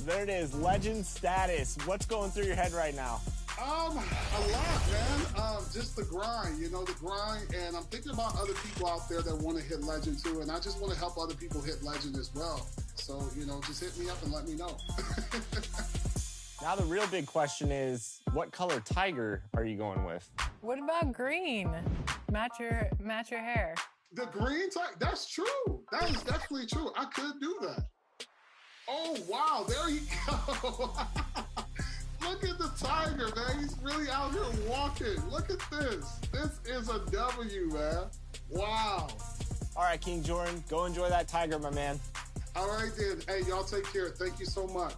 There it is, legend status. What's going through your head right now? A lot, man. Just the grind, the grind. And I'm thinking about other people out there that want to hit legend too. And I just want to help other people hit legend as well. So, just hit me up and let me know. Now the real big question is, what color tiger are you going with? What about green? Match your hair. The green tiger, that's true. That is definitely true. I could do that. Oh, wow. There you go. Look at the tiger, man. He's really out here walking. Look at this. This is a W, man. Wow. All right, King Jordan, go enjoy that tiger, my man. All right, then. Hey, y'all take care. Thank you so much.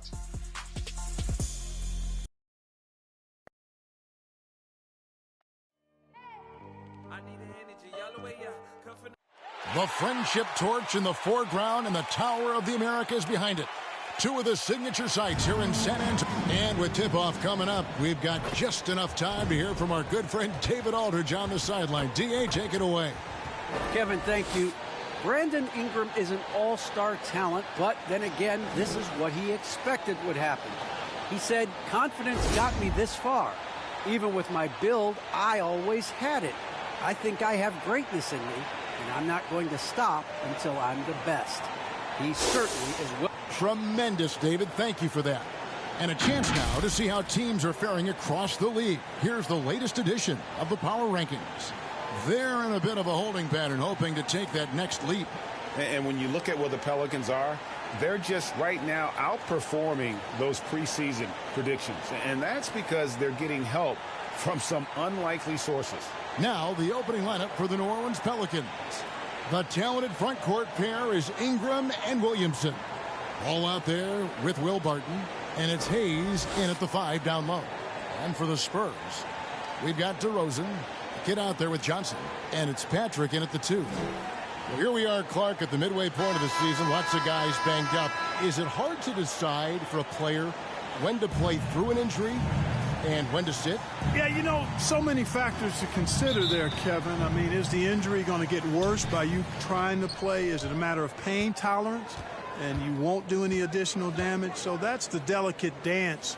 The friendship torch in the foreground and the Tower of the Americas behind it. Two of the signature sites here in San Antonio. And with tip-off coming up, we've got just enough time to hear from our good friend David Aldridge on the sideline. D.A., take it away. Kevin, thank you. Brandon Ingram is an all-star talent, but then again, this is what he expected would happen. He said, confidence got me this far. Even with my build, I always had it. I think I have greatness in me, and I'm not going to stop until I'm the best. He certainly is well. Tremendous, David. Thank you for that. And a chance now to see how teams are faring across the league. Here's the latest edition of the Power Rankings. They're in a bit of a holding pattern, hoping to take that next leap. And when you look at where the Pelicans are, they're just right now outperforming those preseason predictions. And that's because they're getting help from some unlikely sources. Now the opening lineup for the New Orleans Pelicans. The talented front court pair is Ingram and Williamson. All out there with Will Barton, and it's Hayes in at the 5 down low. And for the Spurs, we've got DeRozan, get out there with Johnson, and it's Patrick in at the 2. Well, here we are, Clark, at the midway point of the season. Lots of guys banged up. Is it hard to decide for a player when to play through an injury and when to sit? Yeah, so many factors to consider there, Kevin. I mean, is the injury going to get worse by you trying to play? Is it a matter of pain tolerance and you won't do any additional damage? So that's the delicate dance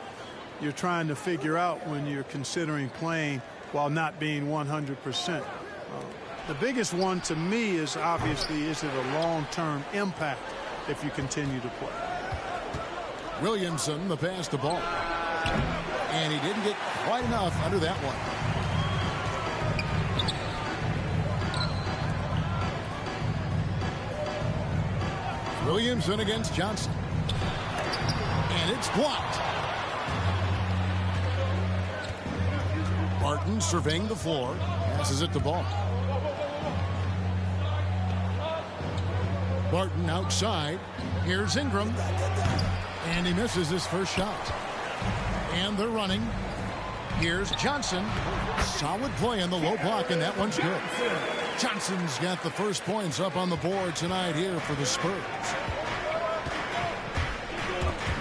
you're trying to figure out when you're considering playing while not being 100%. The biggest one to me is obviously, is it a long-term impact if you continue to play? Williamson, the pass to ball. And he didn't get quite enough under that one. Williamson against Johnson. And it's blocked. Barton surveying the floor. Passes it to Ball. Barton outside. Here's Ingram. And he misses his first shot. And they're running. Here's Johnson. Solid play on the low block, and that one's good. Johnson's got the first points up on the board tonight here for the Spurs.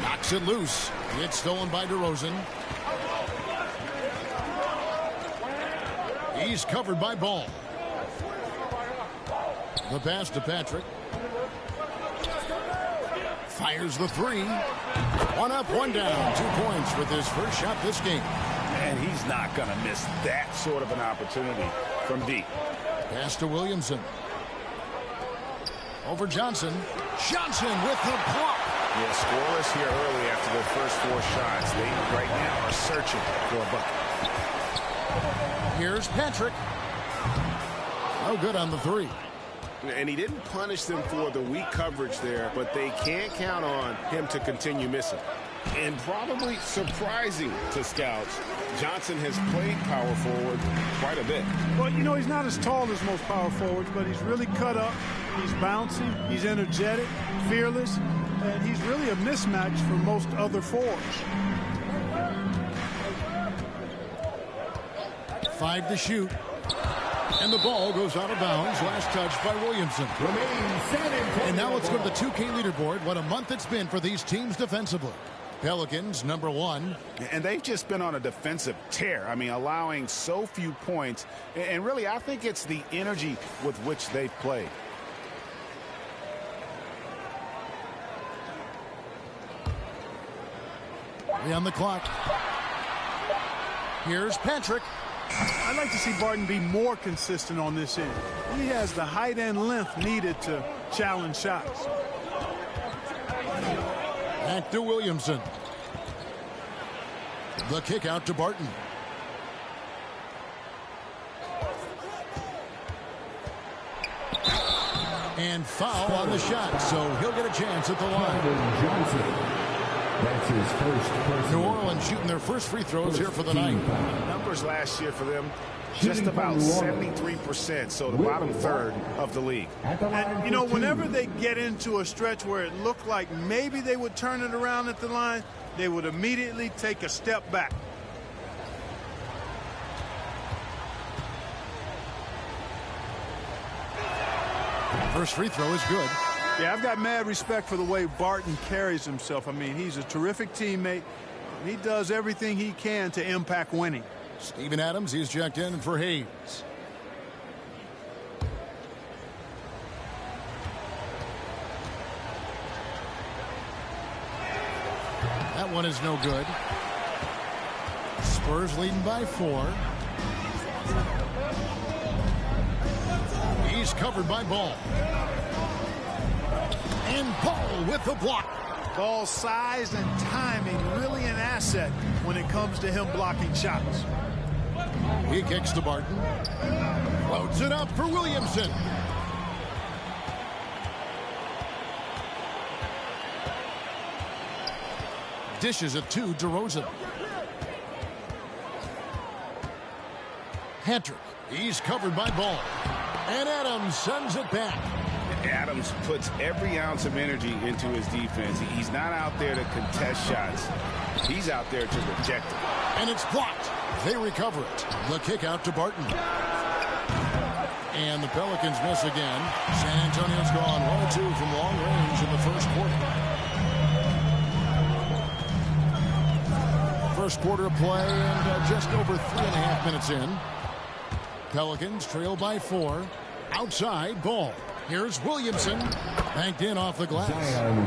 Knocks it loose. It's stolen by DeRozan. He's covered by Ball. The pass to Patrick. Fires the 3. One up, one down. 2 points with his first shot this game. And he's not going to miss that sort of an opportunity from deep. Pass to Williamson. Over Johnson. Johnson with the block. Yeah, scoreless here early after their first 4 shots. They right now are searching for a bucket. Here's Patrick. No good on the 3. And he didn't punish them for the weak coverage there, but they can't count on him to continue missing. And probably surprising to scouts, Johnson has played power forward quite a bit. Well, he's not as tall as most power forwards, but he's really cut up. He's bouncy. He's energetic, fearless, and he's really a mismatch for most other forwards. 5 to shoot. And the ball goes out of bounds. Last touch by Williamson. And now let's go to the 2K leaderboard. What a month it's been for these teams defensively. Pelicans, number 1. And they've just been on a defensive tear. I mean, allowing so few points. And really, I think it's the energy with which they've played. 3 on the clock. Here's Patrick. I'd like to see Barton be more consistent on this end. He has the height and length needed to challenge shots. Back to Williamson. The kick out to Barton. And foul on the shot, so he'll get a chance at the line. That's his first. New Orleans shooting their first free throws here for the night. Numbers last year for them, just about 73%, so the bottom third of the league. And, you know, whenever they get into a stretch where it looked like maybe they would turn it around at the line, they would immediately take a step back. First free throw is good. Yeah, I've got mad respect for the way Barton carries himself. I mean, he's a terrific teammate. He does everything he can to impact winning. Steven Adams, he's checked in for Hayes. That one is no good. Spurs leading by 4. He's covered by Ball. And Ball with the block. Ball size and timing really an asset when it comes to him blocking shots. He kicks to Barton. Loads it up for Williamson. Dishes it to DeRozan. Patrick. He's covered by Ball. And Adams sends it back. Adams puts every ounce of energy into his defense. He's not out there to contest shots. He's out there to reject it. And it's blocked. They recover it. The kick out to Barton. And the Pelicans miss again. San Antonio's gone 1-2 from long range in the first quarter. First quarter of play and just over 3.5 minutes in. Pelicans trail by 4. Outside, Ball. Here's Williamson. Banked in off the glass.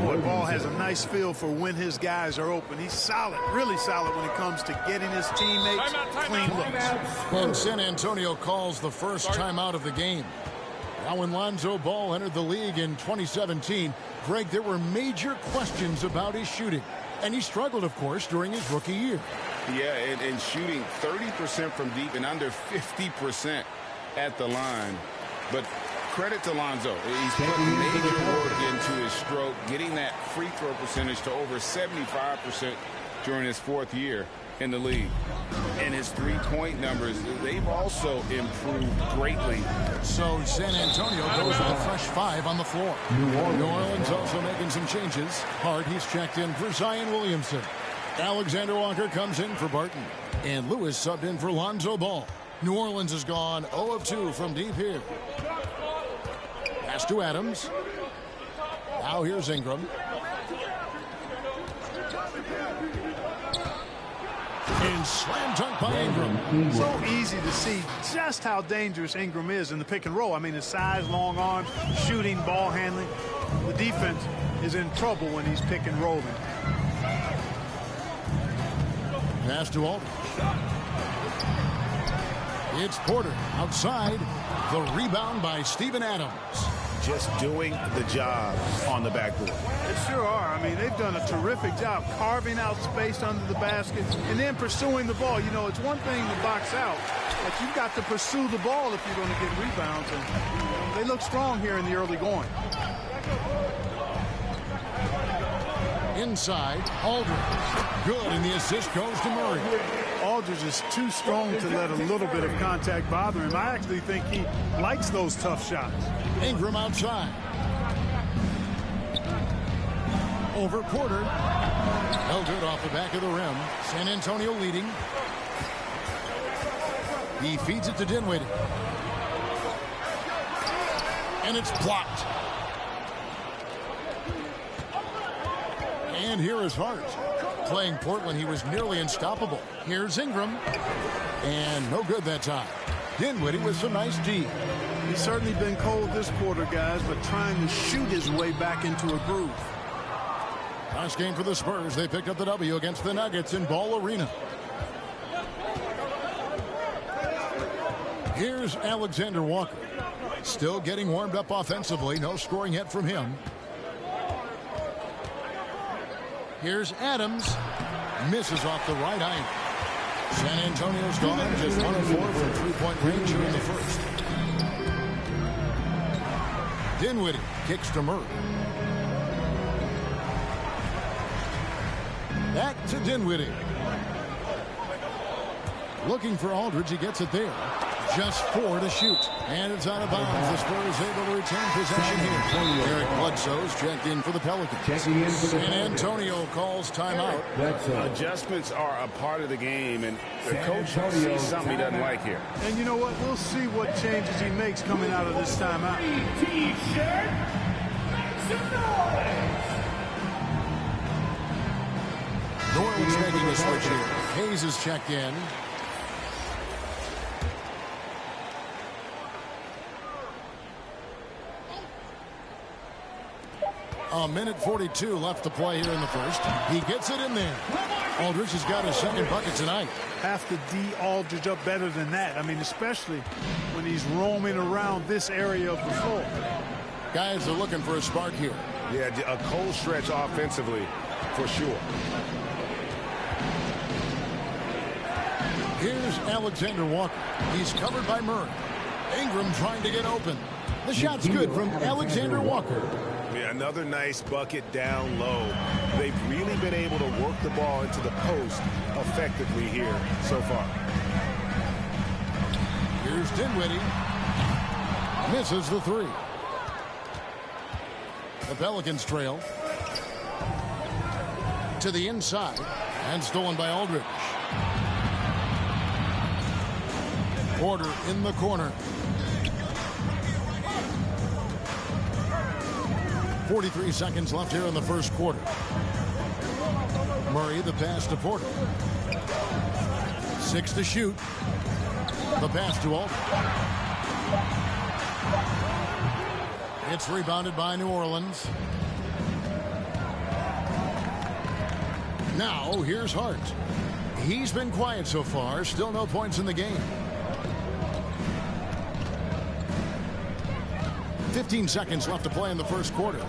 Boy, Ball has a nice feel for when his guys are open. He's solid, really solid when it comes to getting his teammates clean looks. And San Antonio calls the first timeout of the game. Now when Lonzo Ball entered the league in 2017, Greg, there were major questions about his shooting. And he struggled, of course, during his rookie year. Yeah, and shooting 30% from deep and under 50% at the line. But credit to Lonzo. He's put major work into his stroke, getting that free throw percentage to over 75% during his 4th year in the league. And his three-point numbers, they've also improved greatly. So San Antonio goes with a fresh 5 on the floor. New Orleans also making some changes. Hart, he's checked in for Zion Williamson. Alexander Walker comes in for Barton. And Lewis subbed in for Lonzo Ball. New Orleans has gone 0 of 2 from deep here. Pass to Adams. Now here's Ingram. And slam dunk by Ingram. So easy to see just how dangerous Ingram is in the pick and roll. I mean, his size, long arms, shooting, ball handling. The defense is in trouble when he's pick and rolling. Pass to Aldridge. It's Porter outside. The rebound by Steven Adams. Just doing the job on the backboard. They sure are. I mean, they've done a terrific job carving out space under the basket and then pursuing the ball. You know, it's one thing to box out, but you've got to pursue the ball if you're going to get rebounds. And they look strong here in the early going. Inside, Aldridge. Good, and the assist goes to Murray. Aldridge is too strong to let a little bit of contact bother him. I actually think he likes those tough shots. Ingram outside. Over Porter. No good off the back of the rim. San Antonio leading. He feeds it to Dinwiddie. And it's blocked. And here is Hart. Playing Portland, he was nearly unstoppable. Here's Ingram. And no good that time. Dinwiddie with some nice D. He's certainly been cold this quarter, guys, but trying to shoot his way back into a groove. Last game for the Spurs. They picked up the W against the Nuggets in Ball Arena. Here's Alexander Walker. Still getting warmed up offensively. No scoring yet from him. Here's Adams. Misses off the right iron. San Antonio's gone just 1 of 4 from three-point range here in the first. Dinwiddie kicks to Murray. Back to Dinwiddie. Looking for Aldridge. He gets it there. Just 4 to shoot. And it's out of bounds. The Spurs able to retain possession here. Eric Bledsoe's checked in for the Pelicans. San Antonio calls timeout. Adjustments are a part of the game, and the coach sees something he doesn't like here. And you know what? We'll see what changes he makes coming out of this timeout. T-shirt, make some noise. New Orleans making a switch here. Hayes is checked in. A minute 42 left to play here in the first. He gets it in there. Aldridge has got his second bucket tonight. Have to D Aldridge up better than that. I mean, especially when he's roaming around this area of the floor. Guys are looking for a spark here. Yeah, a cold stretch offensively for sure. Here's Alexander Walker. He's covered by Murray. Ingram trying to get open. The shot's good from Alexander Walker. Yeah, another nice bucket down low. They've really been able to work the ball into the post effectively here so far. Here's Dinwiddie. Misses the 3. The Pelicans trail. To the inside. And stolen by Aldridge. Porter in the corner. 43 seconds left here in the first quarter. Murray, the pass to Porter. 6 to shoot. The pass to Aldridge. It's rebounded by New Orleans. Now, here's Hart. He's been quiet so far. Still no points in the game. 15 seconds left to play in the first quarter.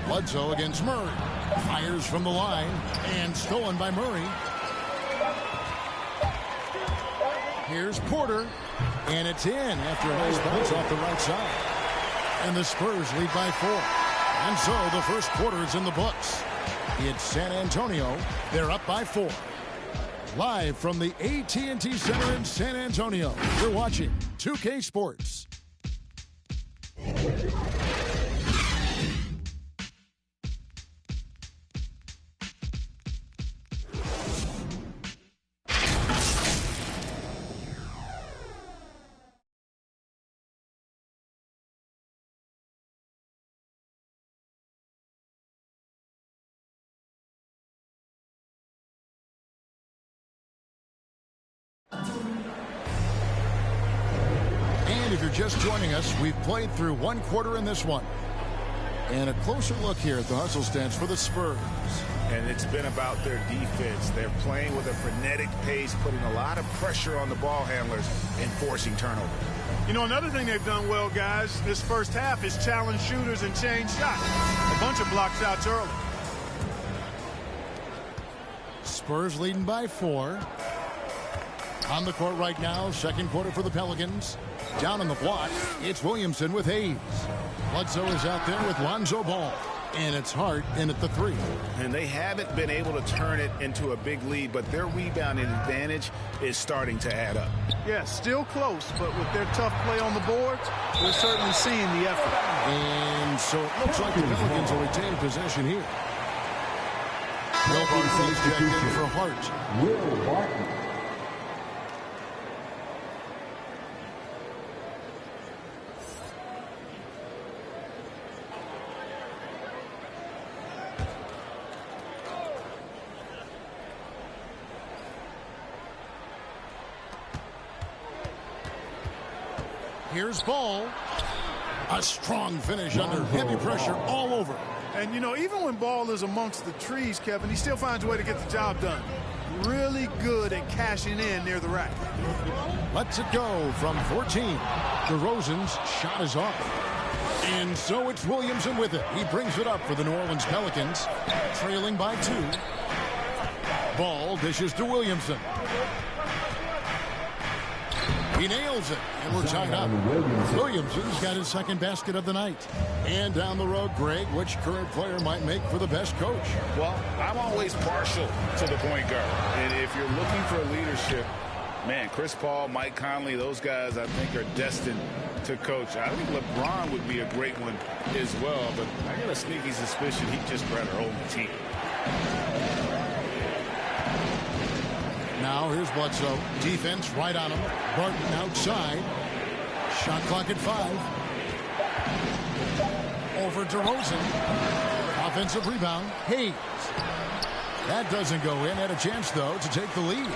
Bledsoe against Murray. Fires from the line and stolen by Murray. Here's Porter. And it's in after a nice bounce off the right side. And the Spurs lead by 4. And so the first quarter is in the books. It's San Antonio. They're up by 4. Live from the AT&T Center in San Antonio, you're watching 2K Sports. And if you're just joining us, we've played through one quarter in this one. And a closer look here at the hustle stance for the Spurs. And it's been about their defense. They're playing with a frenetic pace, putting a lot of pressure on the ball handlers and forcing turnovers. You know, another thing they've done well, guys, this first half is challenge shooters and change shots. A bunch of block shots early. Spurs leading by 4. On the court right now, second quarter for the Pelicans. Down on the block, it's Williamson with Hayes. Bledsoe is out there with Lonzo Ball. And it's Hart in at the 3. And they haven't been able to turn it into a big lead, but their rebounding advantage is starting to add up. Yeah, still close, but with their tough play on the boards, we're certainly seeing the effort. And so it looks like the Pelicans will retain possession here. Will Barton is checked in for Hart. Will Barton. Here's Ball. A strong finish under heavy pressure all over. And, you know, even when ball is amongst the trees, Kevin, he still finds a way to get the job done. Really good at cashing in near the rack. Lets it go from 14. DeRozan's shot is off. And so it's Williamson with it. He brings it up for the New Orleans Pelicans, trailing by 2. Ball dishes to Williamson. He nails it, and we're tied up. Williamson's got his second basket of the night. And down the road, Greg, which current player might make for the best coach? Well, I'm always partial to the point guard. And if you're looking for leadership, man, Chris Paul, Mike Conley, those guys I think are destined to coach. I think LeBron would be a great one as well, but I got a sneaky suspicion he'd just rather hold the team. Now here's Bledsoe. Defense right on him. Barton outside. Shot clock at 5. Over DeRozan. Offensive rebound. Hayes. That doesn't go in. Had a chance, though, to take the lead.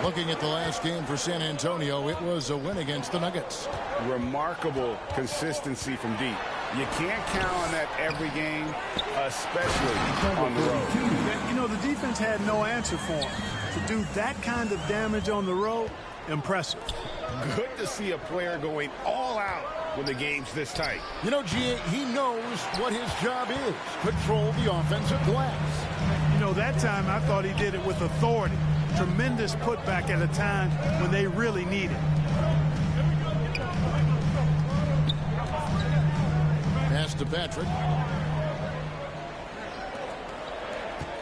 Looking at the last game for San Antonio, it was a win against the Nuggets. Remarkable consistency from deep. You can't count on that every game, especially on the road. You know, the defense had no answer for him. To do that kind of damage on the road, impressive. Good to see a player going all out when the game's this tight. You know, G.A., he knows what his job is. Control the offensive glass. You know, that time I thought he did it with authority. Tremendous putback at a time when they really need it. Pass to Patrick.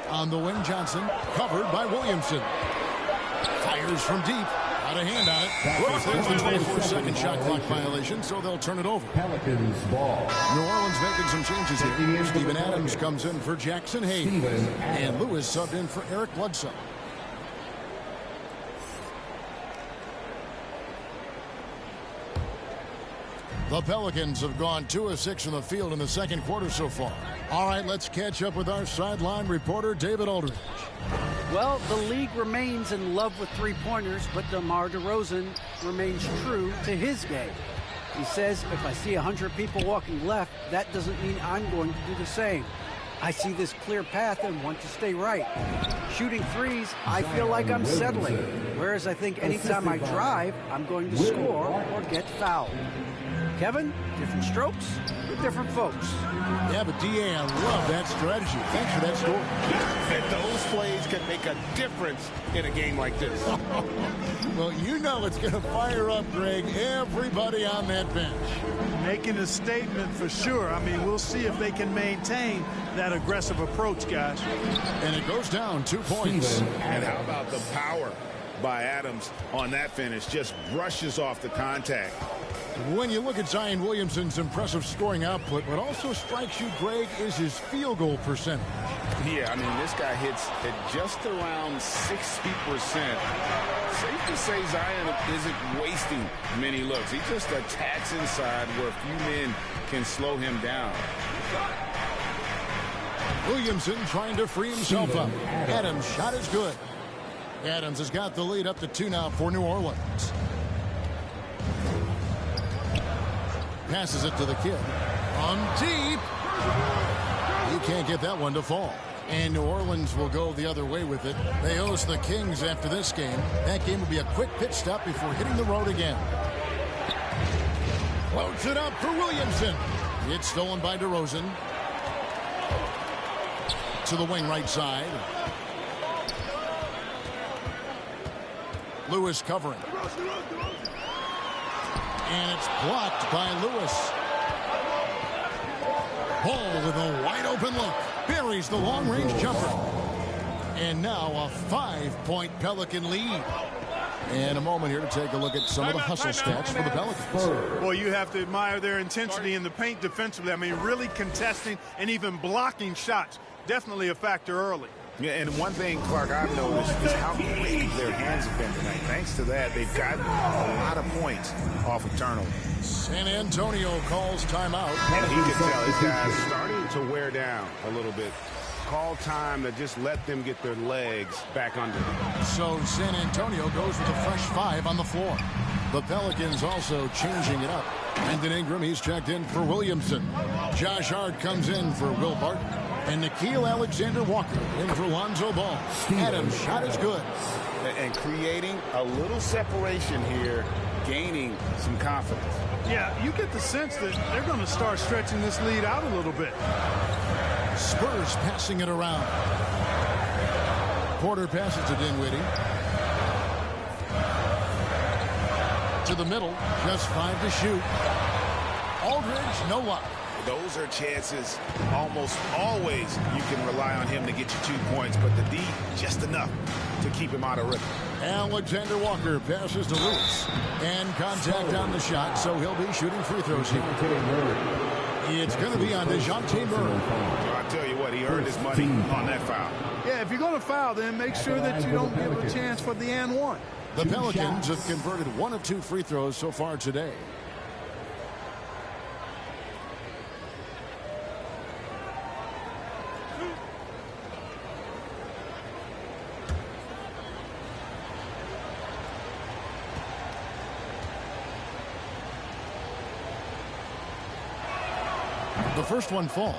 On the wing, Johnson. Covered by Williamson. Fires from deep. Got a hand on it. Well, there's a 24-second shot clock violation, so they'll turn it over. Pelicans ball. New Orleans making some changes here. Steven Adams comes in for Jackson Hayes. And Lewis subbed in for Eric Bledsoe. The Pelicans have gone 2 of 6 from the field in the second quarter so far. All right, let's catch up with our sideline reporter, David Aldridge. Well, the league remains in love with three-pointers, but DeMar DeRozan remains true to his game. He says, if I see 100 people walking left, that doesn't mean I'm going to do the same. I see this clear path and want to stay right. Shooting threes, I feel like I'm settling. Whereas I think anytime I drive, I'm going to score or get fouled. Kevin, different strokes with different folks. Yeah, but D.A., I love that strategy. Thanks for that score. And those plays can make a difference in a game like this. Well, you know it's going to fire up, Greg, everybody on that bench. Making a statement for sure. I mean, we'll see if they can maintain that aggressive approach, guys. And it goes down 2 points. And how about the power by Adams on that finish? Just brushes off the contact. When you look at Zion Williamson's impressive scoring output, what also strikes you, Greg, is his field goal percentage. Yeah, I mean, this guy hits at just around 60%. Safe to say Zion isn't wasting many looks. He just attacks inside where a few men can slow him down. Williamson trying to free himself up. Adams' shot is good. Adams has got the lead up to 2 now for New Orleans. Passes it to the kid. On deep. He can't get that one to fall. And New Orleans will go the other way with it. They host the Kings after this game. That game will be a quick pit stop before hitting the road again. Floats it up for Williamson. It's stolen by DeRozan. To the wing right side. Lewis covering. And it's blocked by Lewis. Ball with a wide open look. Buries the long-range jumper. And now a 5-point Pelican lead. And a moment here to take a look at some of the hustle stats for the Pelicans. Well, you have to admire their intensity in the paint defensively. I mean, really contesting and even blocking shots. Definitely a factor early. Yeah, and one thing, Clark, I've noticed is how great their hands have been tonight. Thanks to that, they've gotten a lot of points off of turnovers. San Antonio calls timeout. And he can tell his guys starting to wear down a little bit. Call time to just let them get their legs back under them. So San Antonio goes with a fresh 5 on the floor. The Pelicans also changing it up. Brandon Ingram, he's checked in for Williamson. Josh Hart comes in for Will Barton. And Nickeil Alexander-Walker in for Lonzo Ball. Adams' shot is good. And creating a little separation here, gaining some confidence. Yeah, you get the sense that they're going to start stretching this lead out a little bit. Spurs passing it around. Porter passes to Dinwiddie. To the middle, just 5 to shoot. Aldridge, no luck. Those are chances almost always you can rely on him to get you 2 points, but the D, just enough to keep him out of rhythm. Alexander Walker passes to Lewis. And contact on the shot, so he'll be shooting free throws here. It's going to be on DeJounte Murray. I tell you what, he earned his money on that foul. Yeah, if you're going to foul, then make sure that you don't give a chance for the and one. The Pelicans have converted 1 of 2 free throws so far today. The first one falls.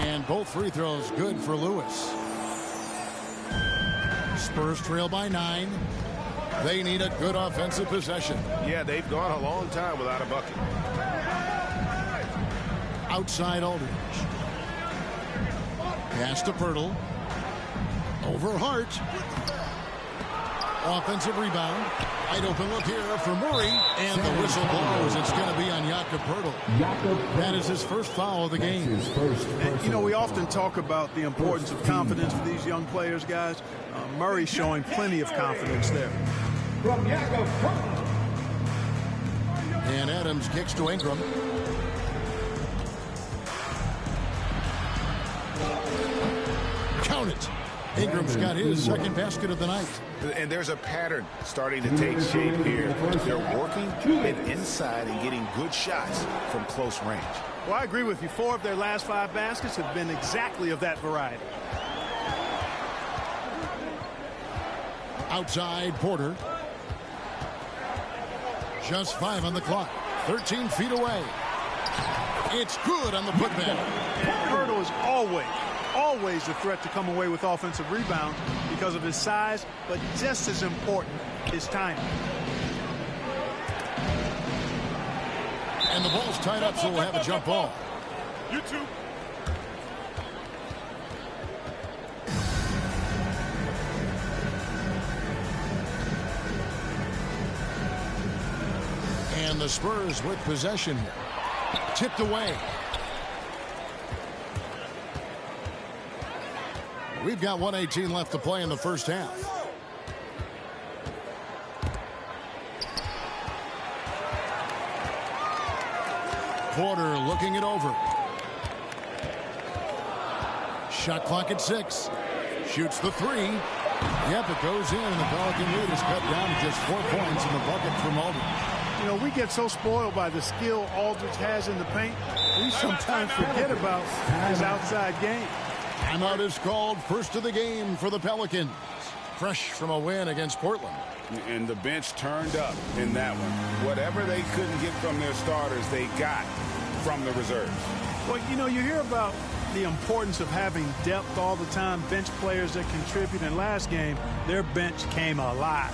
And both free throws good for Lewis. Spurs trail by 9. They need a good offensive possession. Yeah, they've gone a long time without a bucket. Outside Aldridge. Pass to Pirtle. Over Hart. Offensive rebound. Wide open look here for Murray. And the whistle blows. It's going to be on Jakob Pirtle. That is his first foul of the game. And, you know, we often talk about the importance of confidence for these young players, guys. Murray showing plenty of confidence there. And Adams kicks to Ingram. Count it. Ingram's got his second basket of the night. And there's a pattern starting to take shape here. They're working and inside and getting good shots from close range. Well, I agree with you. 4 of their last 5 baskets have been exactly of that variety. Outside Porter. Just 5 on the clock. 13 feet away. It's good on the putback. Pirtle is always a threat to come away with offensive rebounds because of his size, but just as important, his timing. And the ball's tied up, so we'll have a jump ball. You too. And the Spurs with possession here. Tipped away. We've got 1:18 left to play in the first half. Porter looking it over. Shot clock at 6. Shoots the 3. Yep, it goes in, and the Pelican lead is cut down to just 4 points in the bucket from Aldridge. You know, we get so spoiled by the skill Aldridge has in the paint, we sometimes forget about his outside game. Timeout is called, first of the game for the Pelicans. Fresh from a win against Portland. And the bench turned up in that one. Whatever they couldn't get from their starters, they got from the reserves. Well, you know, you hear about the importance of having depth all the time, bench players that contribute. In last game, their bench came alive.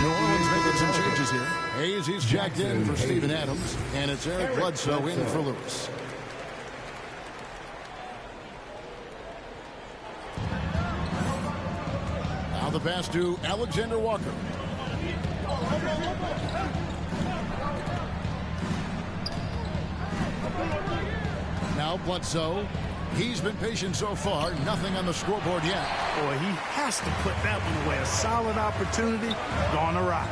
New Orleans making some changes here. Hayes, he's jacked in for Steven Adams, and it's Eric Bledsoe in for Lewis. Now the pass to Alexander Walker. Now Bledsoe. He's been patient so far. Nothing on the scoreboard yet. Boy, he has to put that one away. A solid opportunity gone awry.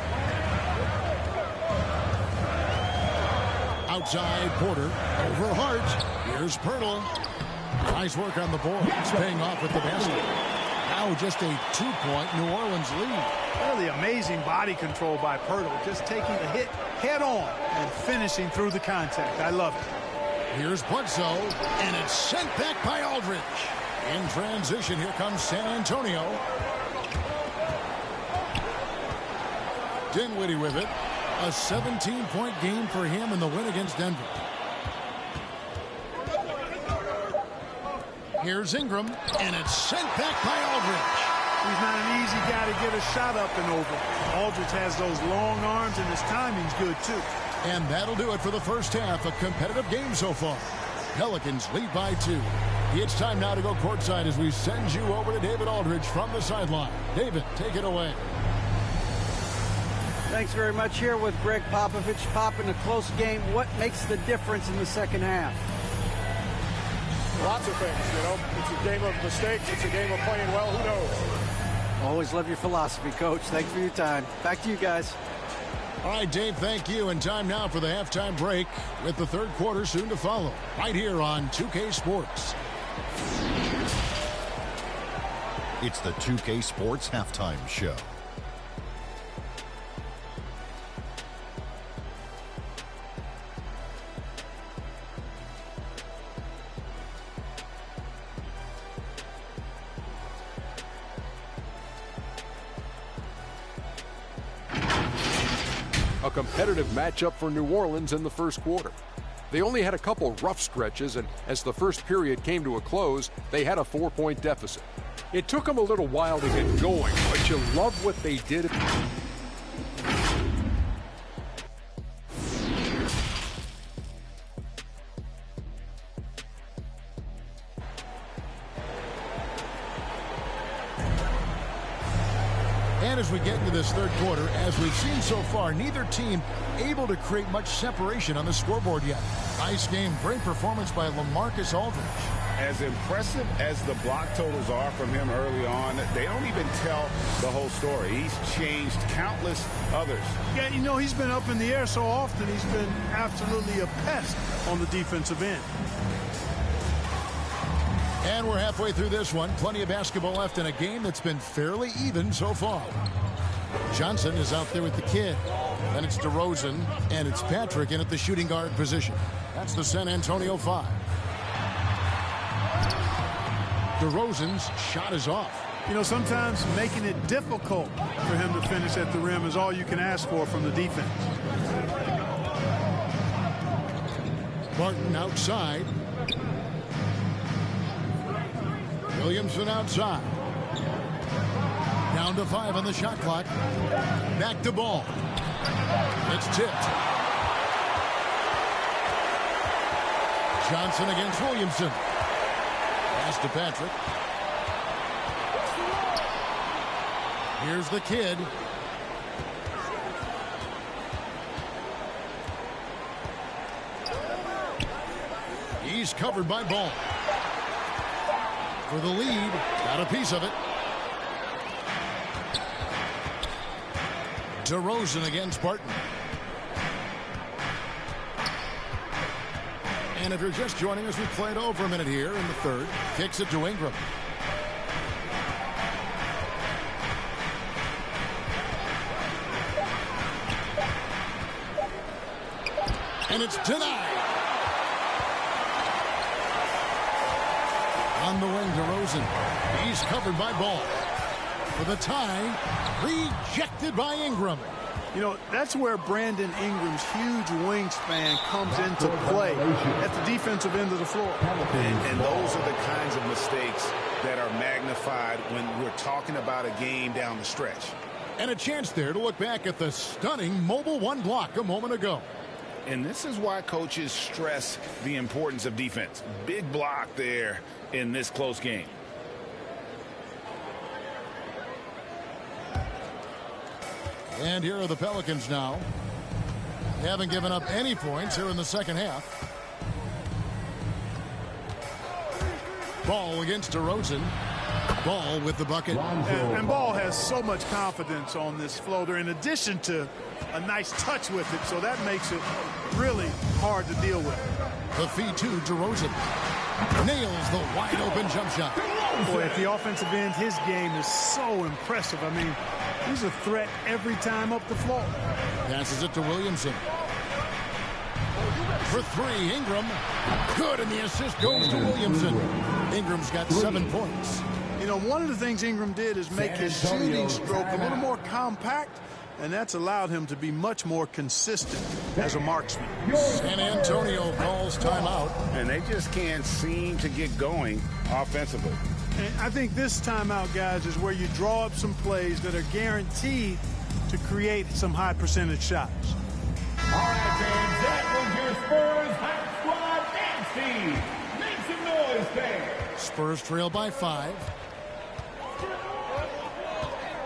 Outside Porter. Over Hart. Here's Pirtle. Nice work on the board. It's paying off with the basket. Now just a 2-point New Orleans lead. Really amazing body control by Pirtle. Just taking the hit head on and finishing through the contact. I love it. Here's Bledsoe, and it's sent back by Aldridge. In transition, here comes San Antonio. Dinwiddie with it. A 17-point game for him in the win against Denver. Here's Ingram, and it's sent back by Aldridge. He's not an easy guy to get a shot up and over. Aldridge has those long arms, and his timing's good, too. And that'll do it for the first half. A competitive game so far. Pelicans lead by 2. It's time now to go courtside as we send you over to David Aldridge from the sideline. David, take it away. Thanks very much. Here with Greg Popovich. Pop, in a close game, what makes the difference in the second half? Lots of things, you know. It's a game of mistakes. It's a game of playing well. Who knows? Always love your philosophy, Coach. Thanks for your time. Back to you guys. All right, Dave, thank you. And time now for the halftime break with the third quarter soon to follow. Right here on 2K Sports. It's the 2K Sports Halftime Show. A competitive matchup for New Orleans in the first quarter. They only had a couple rough stretches, and as the first period came to a close, they had a 4-point deficit. It took them a little while to get going, but you love what they did. And as we get into this third quarter, as we've seen so far, neither team able to create much separation on the scoreboard yet. Nice game, great performance by LaMarcus Aldridge. As impressive as the block totals are from him early on, they don't even tell the whole story. He's changed countless others. Yeah, you know, he's been up in the air so often, he's been absolutely a pest on the defensive end. And we're halfway through this one. Plenty of basketball left in a game that's been fairly even so far. Johnson is out there with the kid. Then it's DeRozan, and it's Patrick in at the shooting guard position. That's the San Antonio 5. DeRozan's shot is off. You know, sometimes making it difficult for him to finish at the rim is all you can ask for from the defense. Barton outside. Williamson outside. Down to 5 on the shot clock. Back to ball. It's tipped. Johnson against Williamson. Pass to Patrick. Here's the kid. He's covered by Ball. For the lead, got a piece of it. DeRozan against Barton. And if you're just joining us, we played over a minute here in the third. Kicks it to Ingram. And it's denied. On the wing, DeRozan. He's covered by Ball. For the tie, rejected by Ingram. You know, that's where Brandon Ingram's huge wingspan comes into play at the defensive end of the floor. And those are the kinds of mistakes that are magnified when we're talking about a game down the stretch. And a chance there to look back at the stunning mobile one block a moment ago. And this is why coaches stress the importance of defense. Big block there in this close game. And here are the Pelicans now. They haven't given up any points here in the second half. Ball against DeRozan. Ball with the bucket. And Ball has so much confidence on this floater in addition to a nice touch with it, so that makes it really hard to deal with. The feed to DeRozan. Nails the wide open jump shot. Boy, at the offensive end, his game is so impressive. I mean, he's a threat every time up the floor. Passes it to Williamson. For three, Ingram. Good, and the assist goes to Williamson. Ingram's got 7 points. You know, one of the things Ingram did is make his shooting stroke a little more compact, and that's allowed him to be much more consistent as a marksman. San Antonio calls timeout. And they just can't seem to get going offensively. And I think this timeout, guys, is where you draw up some plays that are guaranteed to create some high percentage shots. All right, fans, that was your Spurs Hype Squad MC. Make some noise, fans. Spurs trail by 5.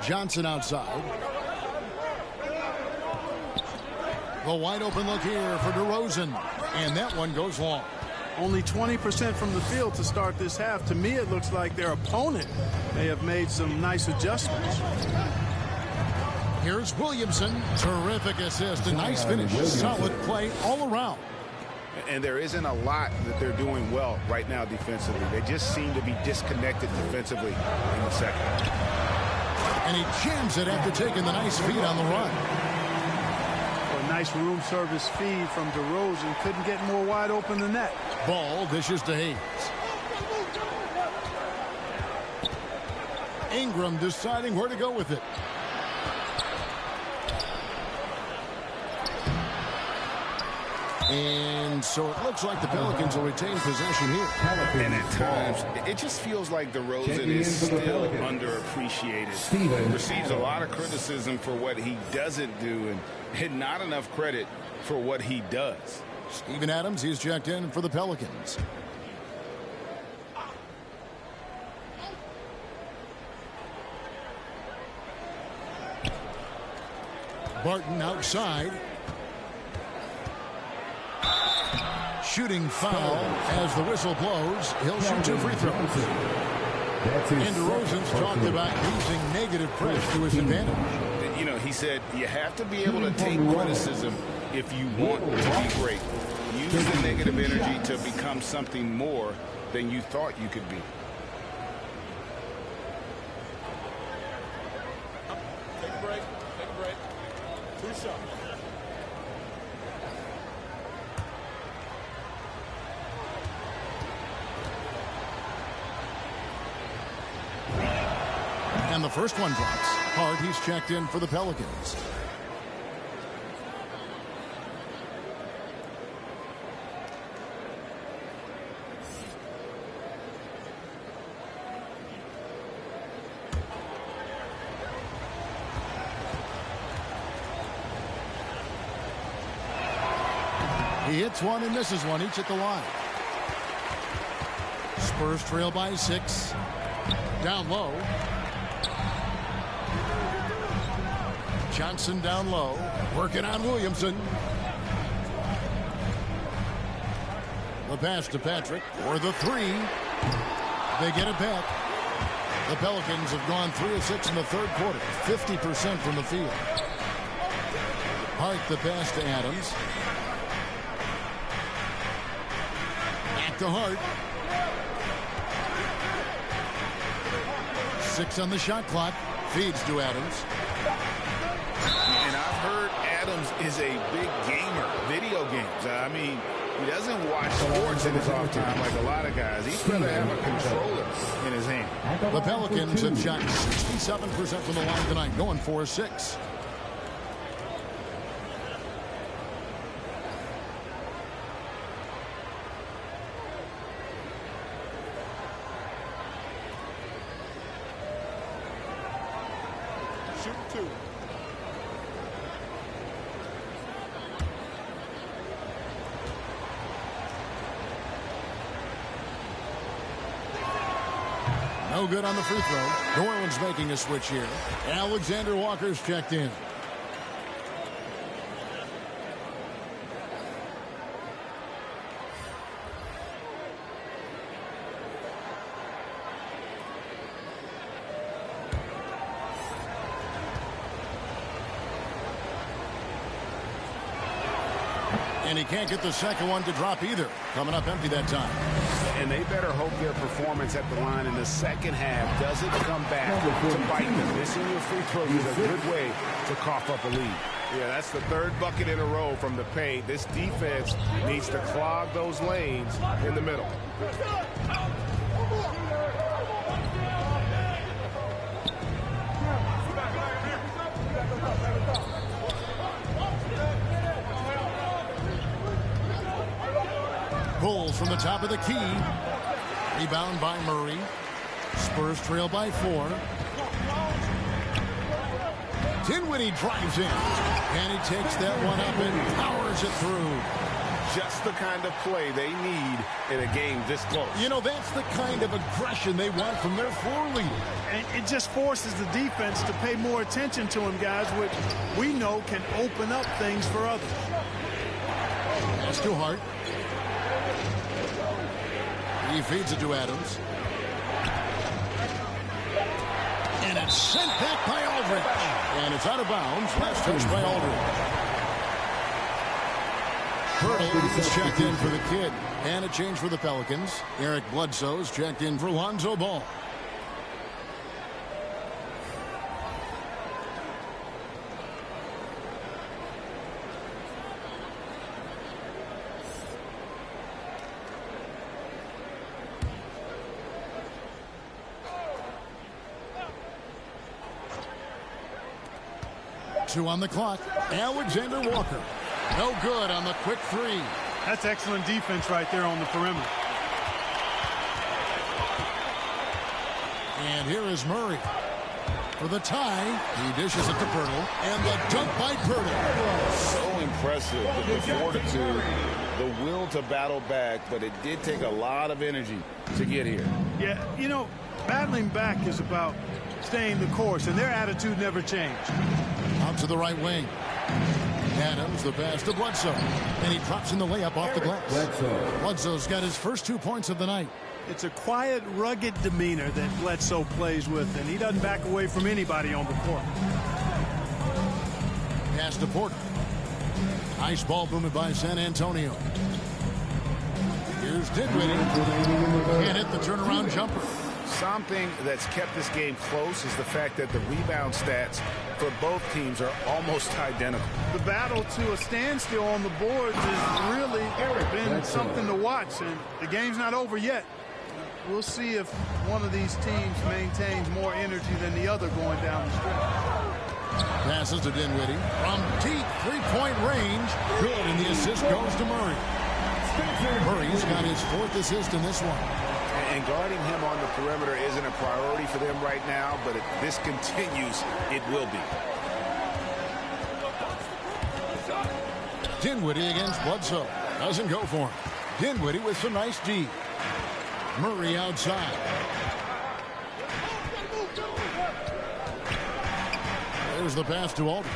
Johnson outside. The wide open look here for DeRozan. And that one goes long. Only 20% from the field to start this half. To me, it looks like their opponent may have made some nice adjustments. Here's Williamson. Terrific assist. A nice finish. Solid play all around. And there isn't a lot that they're doing well right now defensively. They just seem to be disconnected defensively in the second. And he jams it after taking the nice feed on the run. A nice room service feed from DeRozan. Couldn't get more wide open than that. Ball dishes to Hayes. Ingram deciding where to go with it. And so it looks like the Pelicans will retain possession here. And at times, it just feels like DeRozan is still underappreciated. Receives a lot of criticism for what he doesn't do and not enough credit for what he does. Steven Adams, he's checked in for the Pelicans. Barton outside. Shooting foul as the whistle blows. He'll shoot 2 free throws. And DeRozan's talked about using negative press to his advantage. You know, he said you have to be able to take criticism if you want to be great. Use the negative energy to become something more than you thought you could be. Take a break. Take a break. 2 shots. And the first one drops. Hart, he's checked in for the Pelicans. He hits one and misses one, each at the line. Spurs trail by 6. Down low. Johnson down low, working on Williamson. The pass to Patrick for the 3. They get it back. The Pelicans have gone 3 of 6 in the third quarter, 50% from the field. Hart the pass to Adams. Back to Hart. 6 on the shot clock. Feeds to Adams. And I've heard Adams is a big gamer, video games. I mean, he doesn't watch sports in his off time like a lot of guys. He'd rather have a controller in his hand. The Pelicans have shot 67% from the line tonight, going 4 of 6. Shoot 2. No good on the free throw. New Orleans making a switch here. Alexander Walker's checked in. And he can't get the second one to drop either. Coming up empty that time. And they better hope their performance at the line in the second half doesn't come back to bite them. Missing your free throws is a good way to cough up a lead. Yeah, that's the third bucket in a row from the paint. This defense needs to clog those lanes in the middle. Bulls from the top of the key. Rebound by Murray. Spurs trail by 4. Dinwiddie drives in. And he takes that one up and powers it through. Just the kind of play they need in a game this close. You know, that's the kind of aggression they want from their floor leader. And it just forces the defense to pay more attention to him, guys, which we know can open up things for others. That's too hard. He feeds it to Adams. And it's sent back by Aldridge. And it's out of bounds. Last touch by Aldridge. Hurdle is checked in for the kid. And a change for the Pelicans. Eric Bledsoe's checked in for Lonzo Ball. Two on the clock. Alexander Walker. No good on the quick three. That's excellent defense right there on the perimeter. And here is Murray. For the tie, he dishes it to Pirtle. And the dunk by Pirtle. So impressive. The fortitude, the will to battle back, but it did take a lot of energy to get here. Yeah, you know, battling back is about staying the course, and their attitude never changed. Out to the right wing. Adams, the pass to Bledsoe. And he drops in the layup off the glass. Bledsoe's got his first 2 points of the night. It's a quiet, rugged demeanor that Bledsoe plays with, and he doesn't back away from anybody on the court. Pass to Porter. Nice ball movement by San Antonio. Here's Dinwiddie. Can't hit the turnaround jumper. Something that's kept this game close is the fact that the rebound stats for both teams are almost identical. The battle to a standstill on the boards has really been something to watch, and the game's not over yet. We'll see if one of these teams maintains more energy than the other going down the stretch. Passes to Dinwiddie from deep three-point range. Good, and the assist goes to Murray. Murray's got his 4th assist in this one. And guarding him on the perimeter isn't a priority for them right now, but if this continues, it will be. Dinwiddie against Bledsoe. Doesn't go for him. Dinwiddie with some nice D. Murray outside. There's the pass to Aldridge.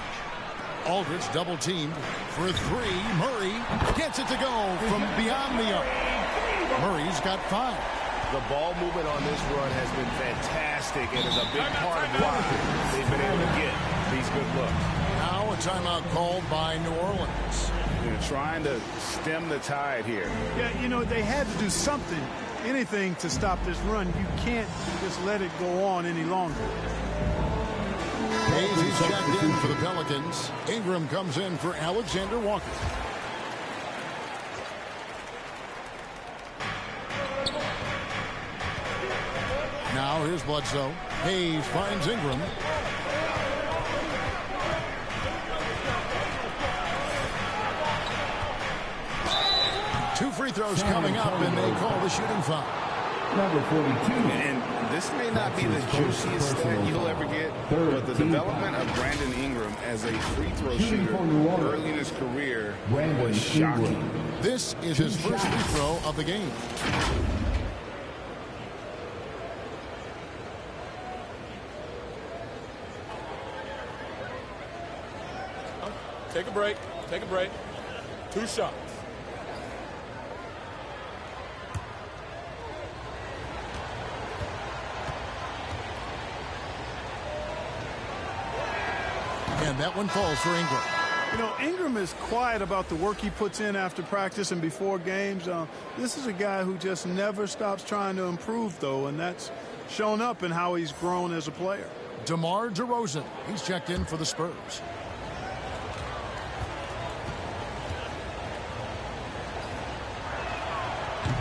Aldridge double teamed for 3. Murray gets it to go from beyond the arc. Murray's got 5. The ball movement on this run has been fantastic and is a big part of why they've been able to get these good looks. Now a timeout called by New Orleans. They're trying to stem the tide here. Yeah, you know, they had to do something, anything to stop this run. You can't just let it go on any longer. Hayes checked in for the Pelicans. Ingram comes in for Alexander Walker. Now here's Bledsoe. Hayes finds Ingram. Two free throws coming up, and they call the shooting foul. Number 42. And this may not be the juiciest stat you'll ever get, but the development of Brandon Ingram as a free throw shooter early in his career was shocking. This is his first free throw of the game. Take a break. Take a break. 2 shots. And that one falls for Ingram. You know, Ingram is quiet about the work he puts in after practice and before games. This is a guy who just never stops trying to improve, though, and that's shown up in how he's grown as a player. DeMar DeRozan, he's checked in for the Spurs.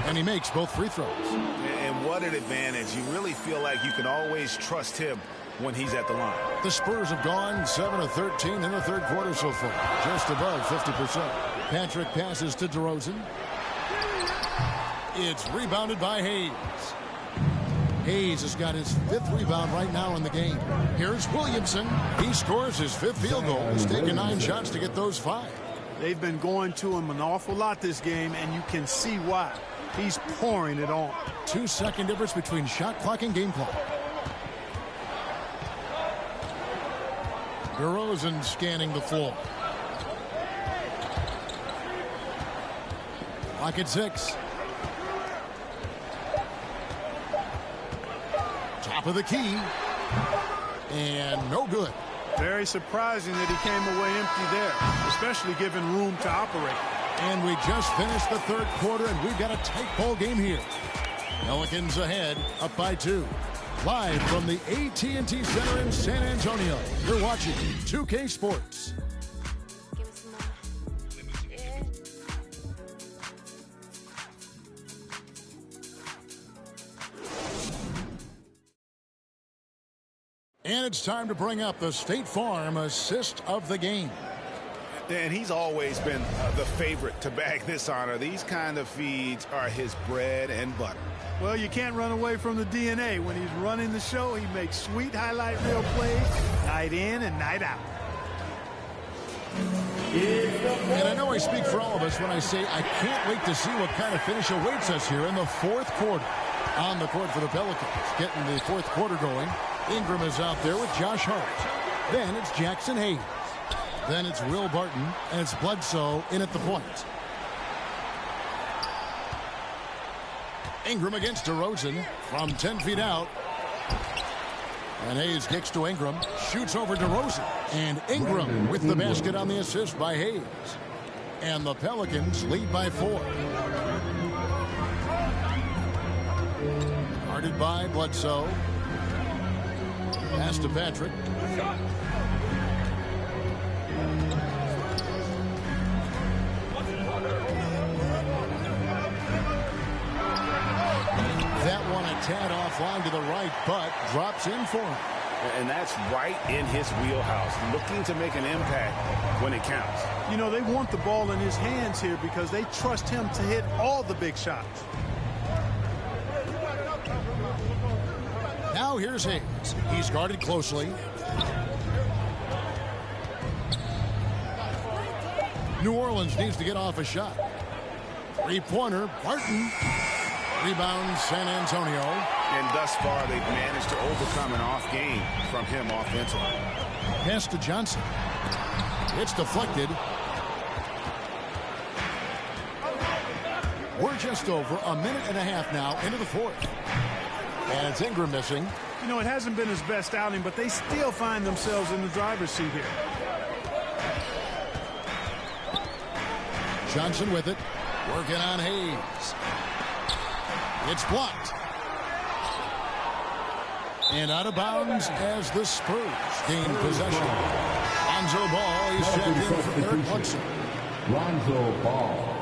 And he makes both free throws. And what an advantage. You really feel like you can always trust him when he's at the line. The Spurs have gone 7 of 13 in the third quarter so far, just above 50%. Patrick passes to DeRozan. It's rebounded by Hayes. Hayes has got his 5th rebound right now in the game. Here's Williamson. He scores his 5th field goal. He's taken 9 shots to get those 5. They've been going to him an awful lot this game, and you can see why. He's pouring it on. 2-second difference between shot clock and game clock. DeRozan scanning the floor. Clock at 6. Top of the key. And no good. Very surprising that he came away empty there, especially given room to operate. And we just finished the third quarter, and we've got a tight ball game here. Pelicans ahead, up by 2. Live from the AT&T Center in San Antonio, you're watching 2K Sports. And it's time to bring up the State Farm assist of the game. And he's always been the favorite to bag this honor. These kind of feeds are his bread and butter. Well, you can't run away from the DNA. When he's running the show, he makes sweet highlight reel plays night in and night out. And I know I speak for all of us when I say I can't wait to see what kind of finish awaits us here in the fourth quarter. On the court for the Pelicans, getting the fourth quarter going. Ingram is out there with Josh Hart. Then it's Jackson Hayes. Then it's Will Barton, and it's Bledsoe in at the point. Ingram against DeRozan from 10 feet out. And Hayes kicks to Ingram, shoots over DeRozan. And Ingram with the basket on the assist by Hayes. And the Pelicans lead by 4. Guarded by Bledsoe. Pass to Patrick. That one a tad offline to the right, but drops in for him. And that's right in his wheelhouse, looking to make an impact when it counts. You know, they want the ball in his hands here because they trust him to hit all the big shots. Now here's Hayes. He's guarded closely. New Orleans needs to get off a shot. Three-pointer, Barton. Rebound, San Antonio. And thus far, they've managed to overcome an off game from him offensively. Pass to Johnson. It's deflected. We're just over a minute and a half now into the fourth. And it's Ingram missing. You know, it hasn't been his best outing, but they still find themselves in the driver's seat here. Johnson with it. Working on Hayes. It's blocked. And out of bounds as the Spurs gain possession. Lonzo Ball is checked in for Eric Woodson. Lonzo Ball.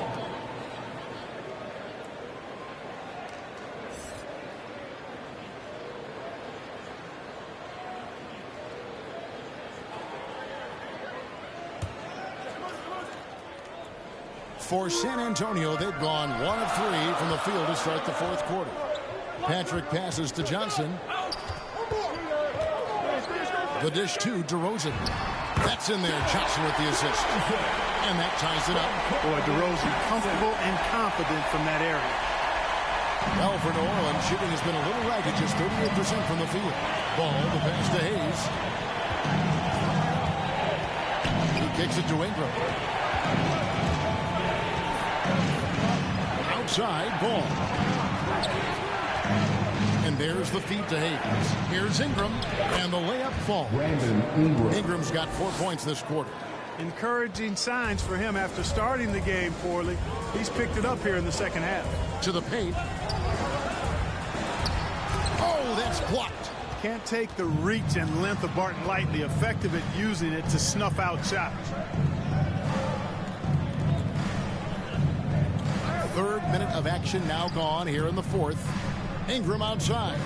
For San Antonio, they've gone 1 of 3 from the field to start the fourth quarter. Patrick passes to Johnson. The dish to DeRozan. That's in there. Johnson with the assist. And that ties it up. Boy, DeRozan comfortable and confident from that area. Well, for New Orleans, shooting has been a little ragged, just 38% from the field. Ball, the pass to Hayes. He kicks it to Ingram. Outside, Ball. And there's the feed to Hayes. Here's Ingram, and the layup falls. Brandon Ingram. Ingram's got 4 points this quarter. Encouraging signs for him after starting the game poorly. He's picked it up here in the second half. To the paint. Oh, that's blocked. Can't take the reach and length of Barton lightly. Effective at using it to snuff out shots. Third minute of action now gone here in the fourth. Ingram outside.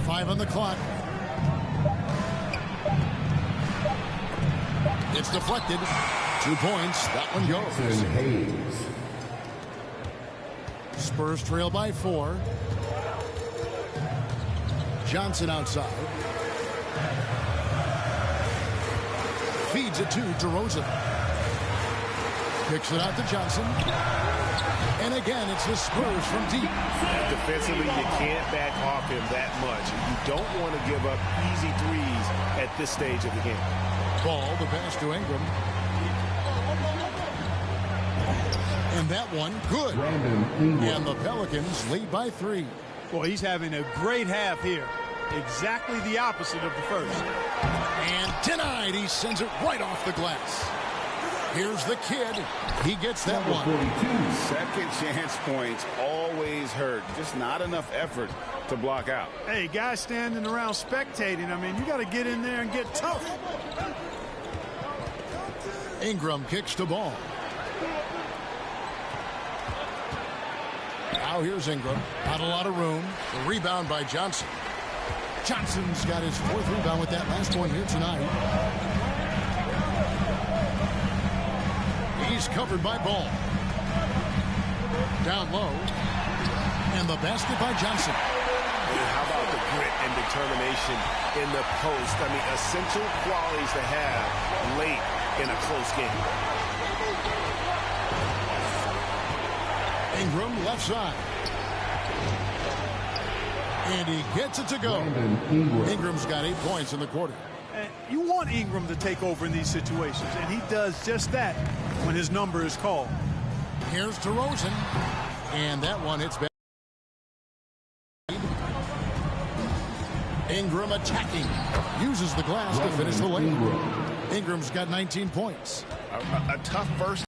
5 on the clock. It's deflected. 2 points. That one goes. Spurs trail by 4. Johnson outside. Feeds it to DeRozan. Kicks it out to Johnson. And again, it's the Spurs from deep. Defensively, you can't back off him that much. You don't want to give up easy threes at this stage of the game. Ball, the pass to Ingram. And that one, good. And the Pelicans lead by 3. Boy, he's having a great half here. Exactly the opposite of the first. And denied. He sends it right off the glass. Here's the kid. He gets that one. 42. Second chance points always hurt. Just not enough effort to block out. Hey, guys standing around spectating. I mean, you got to get in there and get tough. Ingram kicks the ball. Now here's Ingram. Not a lot of room. The rebound by Johnson. Johnson's got his 4th rebound with that last one here tonight. He's covered by Ball. Down low. And the basket by Johnson. How about the grit and determination in the post? I mean, essential qualities to have late in a close game. Ingram left side. And he gets it to go. Ingram's got 8 points in the quarter. And you want Ingram to take over in these situations, and he does just that when his number is called. Here's DeRozan. And that one hits back. Ingram attacking. Uses the glass to finish the lane. Ingram's got 19 points. A tough first.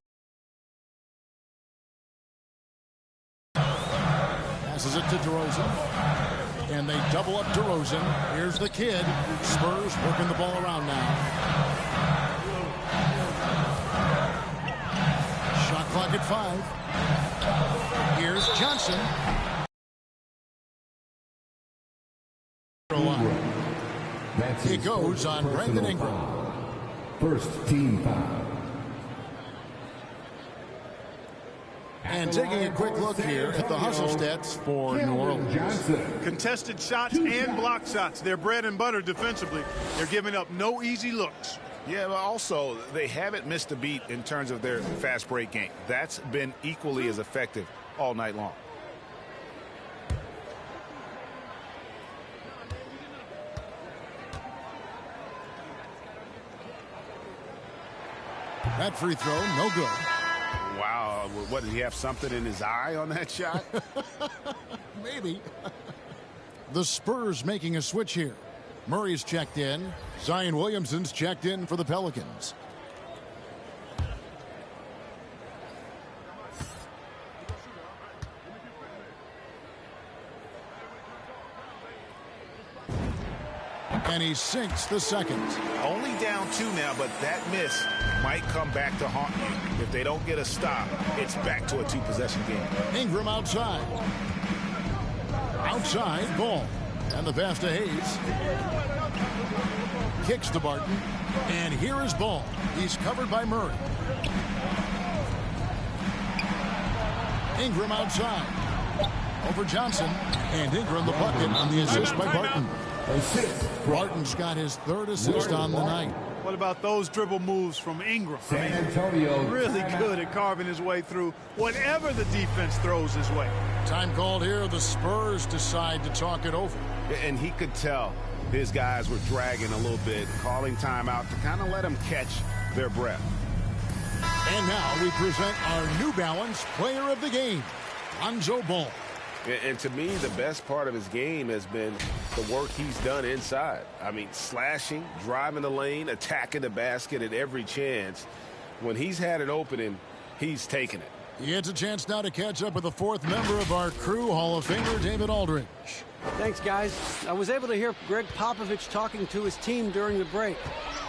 Passes it to DeRozan. And they double up DeRozan. Here's the kid. Spurs working the ball around now. Shot clock at 5. Here's Johnson. It goes on Brandon Ingram. First team foul. And taking a quick look here at the hustle stats for New Orleans. Contested shots and block shots. They're bread and butter defensively. They're giving up no easy looks. Yeah, but also they haven't missed a beat in terms of their fast break game. That's been equally as effective all night long. That free throw, no good. Wow, what, did he have something in his eye on that shot? Maybe. The Spurs making a switch here. Murray's checked in. Zion Williamson's checked in for the Pelicans. And he sinks the second. Only down 2 now, but that miss might come back to haunt you. If they don't get a stop, it's back to a 2-possession game. Ingram outside. Outside, Ball. And the pass to Hayes. Kicks to Barton. And here is Ball. He's covered by Murray. Ingram outside. Over Johnson. And Ingram the bucket on the assist by Barton. Barton's got his 3rd assist on the night. What about those dribble moves from Ingram? San Antonio. Really good at carving his way through whatever the defense throws his way. Time called here. The Spurs decide to talk it over. And he could tell his guys were dragging a little bit, calling timeout to kind of let them catch their breath. And now we present our New Balance player of the game, Lonzo Ball. And to me, the best part of his game has been the work he's done inside. I mean, slashing, driving the lane, attacking the basket at every chance. When he's had an opening, he's taken it. He gets a chance now to catch up with the fourth member of our crew, Hall of Famer David Aldridge. Thanks, guys. I was able to hear Greg Popovich talking to his team during the break.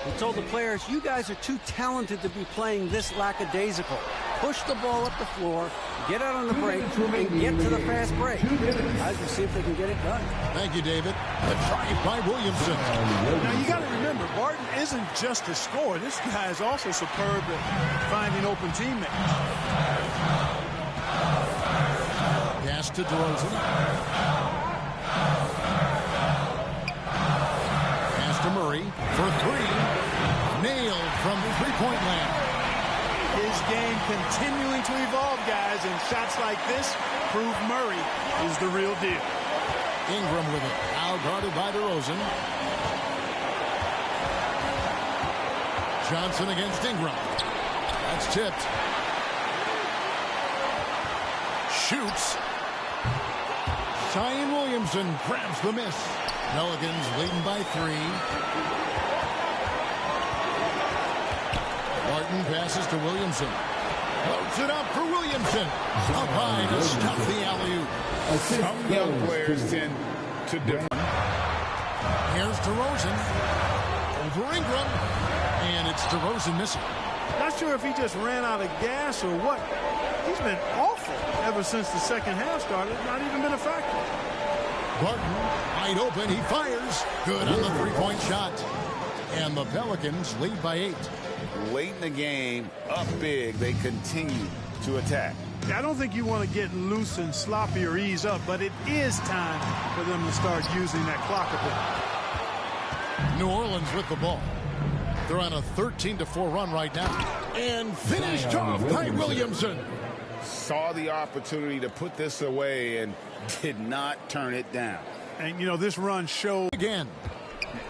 He told the players, you guys are too talented to be playing this lackadaisical. Push the ball up the floor, get out on the break, and get to the fast break. Guys, we'll see if they can get it done. Thank you, David. A drive by Williamson. Now, you got to remember, Barton isn't just a scorer. This guy is also superb at finding open teammates. Pass to DeRozan. Pass to Murray for three. Nailed from three-point land. His game continuing to evolve, guys, and shots like this prove Murray is the real deal. Ingram with it. Now guarded by DeRozan. Johnson against Ingram. That's tipped. Shoots. Zion Williamson grabs the miss. Pelicans leading by three. Barton passes to Williamson. Floats it up for Williamson. Up high to stop the alley-oop. Some young players tend to differ. Here's DeRozan. Over Ingram. And it's DeRozan missing. Not sure if he just ran out of gas or what. He's been awful ever since the second half started. Not even been a factor. Barton, wide open. He fires. Good on the three-point shot. And the Pelicans lead by 8. Late in the game, up big, they continue to attack. I don't think you want to get loose and sloppy or ease up, but it is time for them to start using that clock a bit. New Orleans with the ball. They're on a 13-4 run right now. And finished off by Williamson. Saw the opportunity to put this away and did not turn it down. And, you know, this run showed again.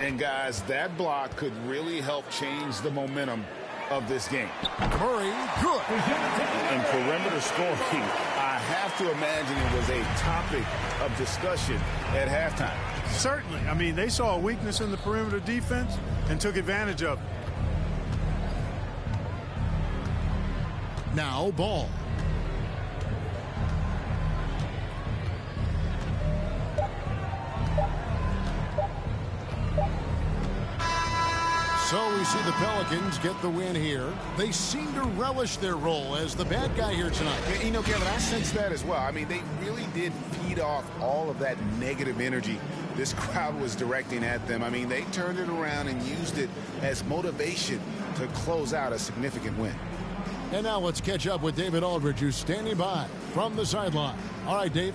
And, guys, that block could really help change the momentum of this game. Murray, good. In perimeter scoring, I have to imagine it was a topic of discussion at halftime. Certainly. I mean, they saw a weakness in the perimeter defense and took advantage of it. Now ball. So we see the Pelicans get the win here. They seem to relish their role as the bad guy here tonight. You know, Kevin, I sense that as well. I mean, they really did feed off all of that negative energy this crowd was directing at them. I mean, they turned it around and used it as motivation to close out a significant win. And now let's catch up with David Aldridge, who's standing by from the sideline. All right, Dave.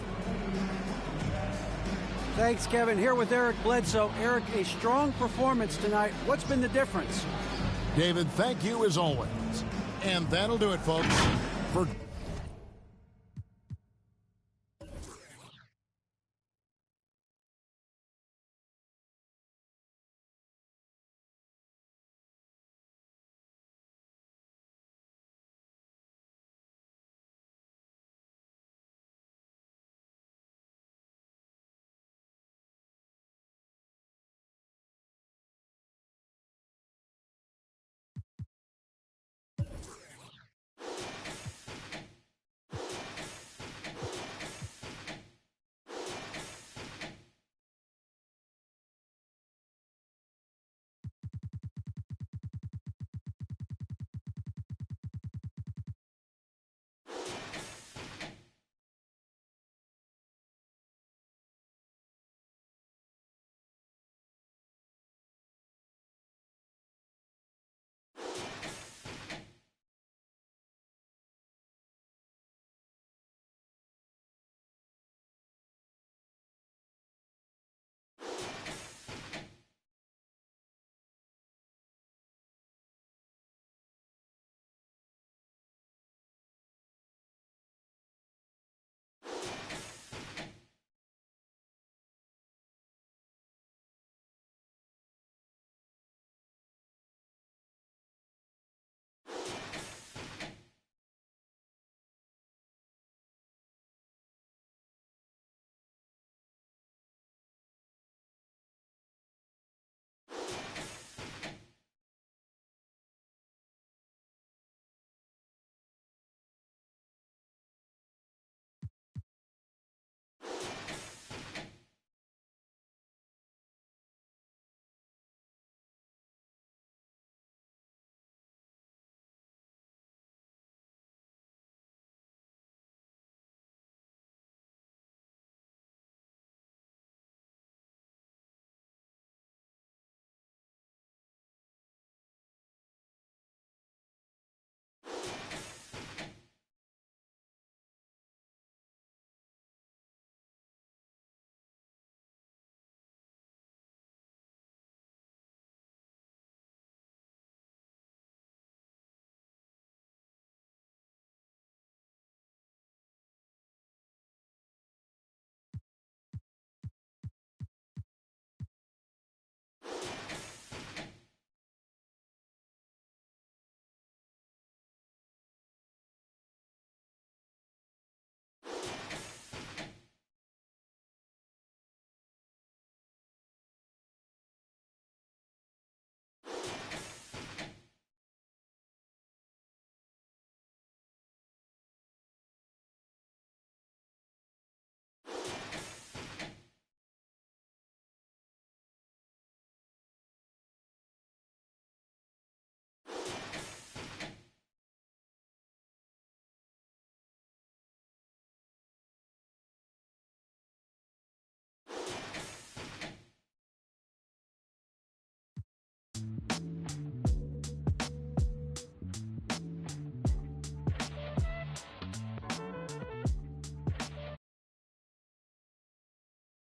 Thanks, Kevin. Here with Eric Bledsoe. Eric, a strong performance tonight. What's been the difference? David, thank you as always. And that'll do it, folks, for